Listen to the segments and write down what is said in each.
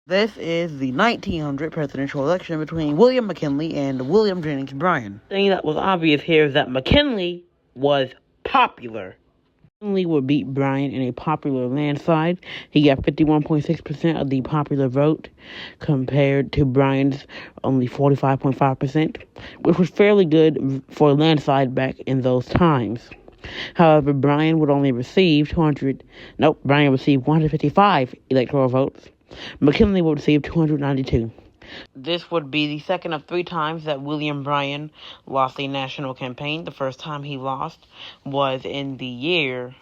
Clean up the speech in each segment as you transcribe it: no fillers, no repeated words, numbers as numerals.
This is the 1900 presidential election between William McKinley and William Jennings Bryan. The thing that was obvious here is that McKinley was popular. McKinley would beat Bryan in a popular landslide. He got 51.6% of the popular vote compared to Bryan's only 45.5%, which was fairly good for a landslide back in those times. However, Bryan received 155 electoral votes. McKinley would receive 292. This would be the second of three times that William Bryan lost a national campaign. The first time he lost was in the year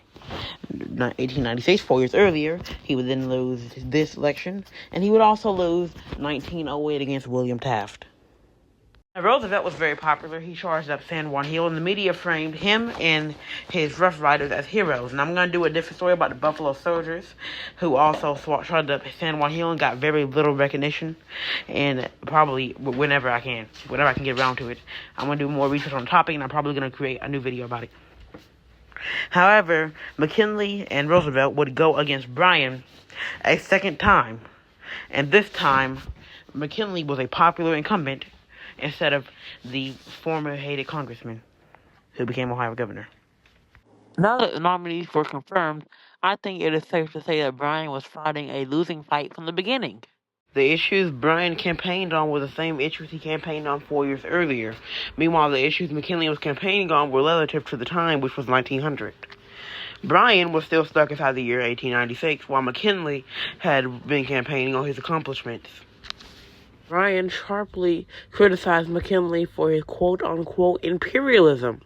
1896, 4 years earlier. He would then lose this election, and he would also lose 1908 against William Taft. Roosevelt was very popular. He charged up San Juan Hill, and the media framed him and his Rough Riders as heroes. And I'm going to do a different story about the Buffalo Soldiers, who also charged up San Juan Hill and got very little recognition. And probably whenever I can get around to it, I'm going to do more research on the topic, and I'm probably going to create a new video about it. However, McKinley and Roosevelt would go against Bryan a second time. And this time, McKinley was a popular incumbent instead of the former hated congressman who became Ohio governor. Now that the nominees were confirmed, I think it is safe to say that Bryan was fighting a losing fight from the beginning. The issues Bryan campaigned on were the same issues he campaigned on 4 years earlier. Meanwhile, the issues McKinley was campaigning on were relative to the time, which was 1900. Bryan was still stuck inside the year 1896, while McKinley had been campaigning on his accomplishments. Bryan sharply criticized McKinley for his quote-unquote imperialism.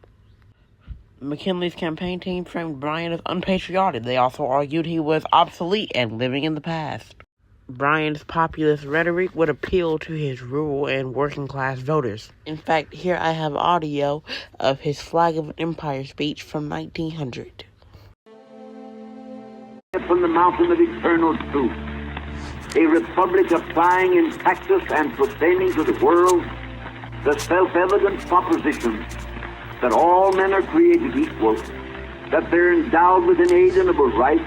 McKinley's campaign team framed Bryan as unpatriotic. They also argued he was obsolete and living in the past. Bryan's populist rhetoric would appeal to his rural and working-class voters. In fact, here I have audio of his Flag of an Empire speech from 1900. From the mountain of eternal truth, a republic applying in practice and proclaiming to the world the self-evident proposition that all men are created equal, that they're endowed with inalienable rights.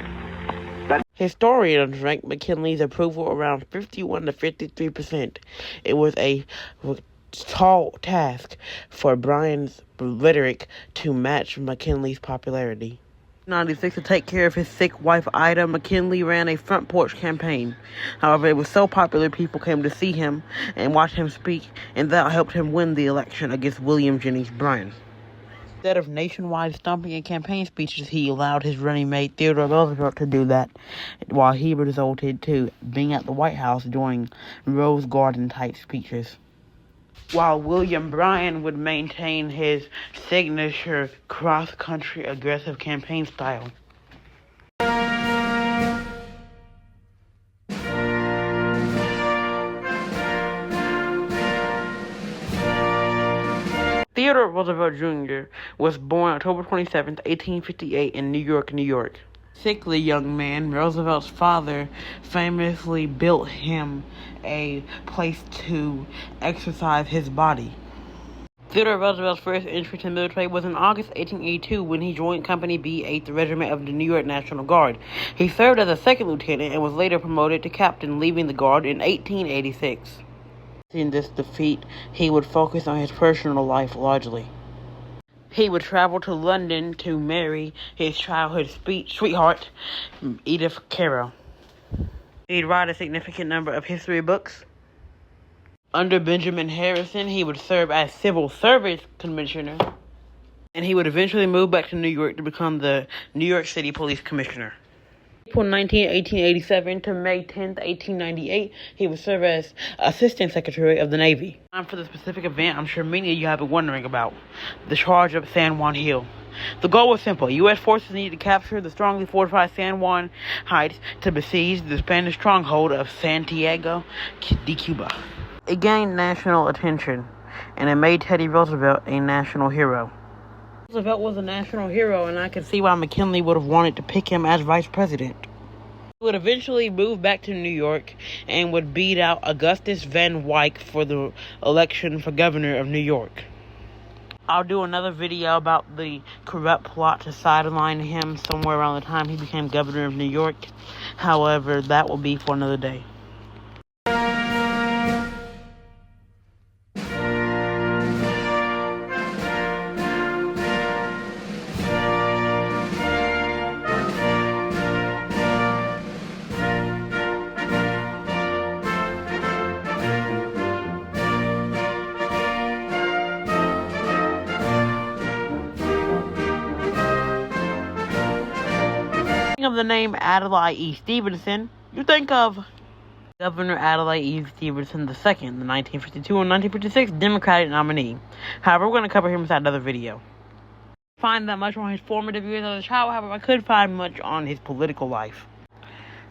Historians rank McKinley's approval around 51 to 53%. It was a tall task for Bryan's rhetoric to match McKinley's popularity. In 1996, to take care of his sick wife Ida, McKinley ran a front porch campaign. However, it was so popular people came to see him and watch him speak, and that helped him win the election against William Jennings Bryan. Instead of nationwide stomping and campaign speeches, he allowed his running mate Theodore Roosevelt to do that, while he resorted to being at the White House during Rose Garden-type speeches. While William Bryan would maintain his signature cross-country aggressive campaign style. Theodore Roosevelt Jr. was born October 27, 1858 in New York, New York. Sickly young man, Roosevelt's father famously built him a place to exercise his body. Theodore Roosevelt's first entry to the military was in August 1882 when he joined Company B, 8th Regiment of the New York National Guard. He served as a second lieutenant and was later promoted to captain, leaving the Guard in 1886. In this defeat, he would focus on his personal life largely. He would travel to London to marry his childhood sweetheart, Edith Caro. He'd write a significant number of history books. Under Benjamin Harrison, he would serve as Civil Service Commissioner, and he would eventually move back to New York to become the New York City Police Commissioner. April 19, 1887 to May 10, 1898, he would serve as Assistant Secretary of the Navy. Time for the specific event I'm sure many of you have been wondering about, the charge of San Juan Hill. The goal was simple. U.S. forces needed to capture the strongly fortified San Juan Heights to besiege the Spanish stronghold of Santiago de Cuba. It gained national attention, and it made Teddy Roosevelt a national hero. Roosevelt was a national hero, and I can see why McKinley would have wanted to pick him as vice president. He would eventually move back to New York and would beat out Augustus Van Wyck for the election for governor of New York. I'll do another video about the corrupt plot to sideline him somewhere around the time he became governor of New York. However, that will be for another day. of the name Adlai E. Stevenson, you think of Governor Adlai E. Stevenson II, the 1952 and 1956 Democratic nominee. However, we're going to cover him inside another video. Find that much on his formative years as a child, however, I could find much on his political life.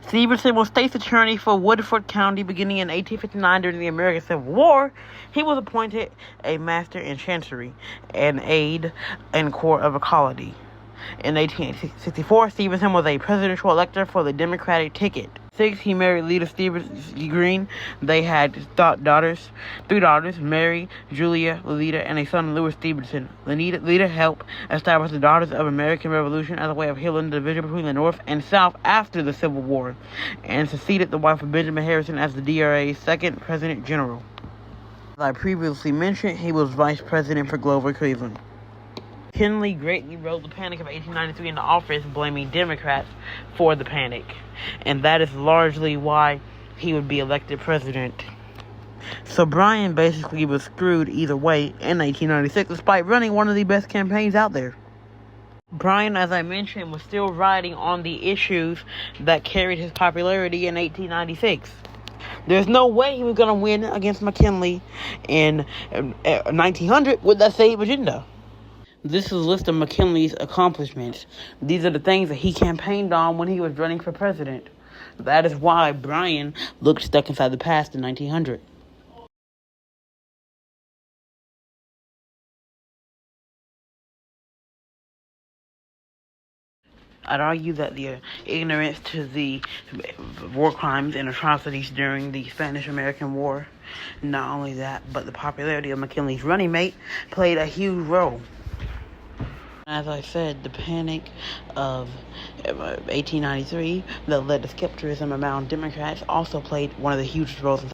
Stevenson was state's attorney for Woodford County beginning in 1859 during the American Civil War. He was appointed a master in chancery and aide in court of equality. In 1864, Stevenson was a presidential elector for the Democratic ticket. He married Lida Stevenson Green. They had three daughters, Mary, Julia, Lida, and a son, Louis Stevenson. Lida helped establish the Daughters of American Revolution as a way of healing the division between the North and South after the Civil War, and succeeded the wife of Benjamin Harrison as the DRA's second president general. As I previously mentioned, he was vice president for Grover Cleveland. McKinley greatly rode the Panic of 1893 into office, blaming Democrats for the panic. And that is largely why he would be elected president. So Bryan basically was screwed either way in 1896, despite running one of the best campaigns out there. Bryan, as I mentioned, was still riding on the issues that carried his popularity in 1896. There's no way he was going to win against McKinley in 1900 with that same agenda. This is a list of McKinley's accomplishments. These are the things that he campaigned on when he was running for president. That is why Bryan looked stuck inside the past in 1900. I'd argue that the ignorance to the war crimes and atrocities during the Spanish-American War, not only that, but the popularity of McKinley's running mate played a huge role. As I said, the panic of 1893 that led to skepticism around Democrats also played one of the hugest roles in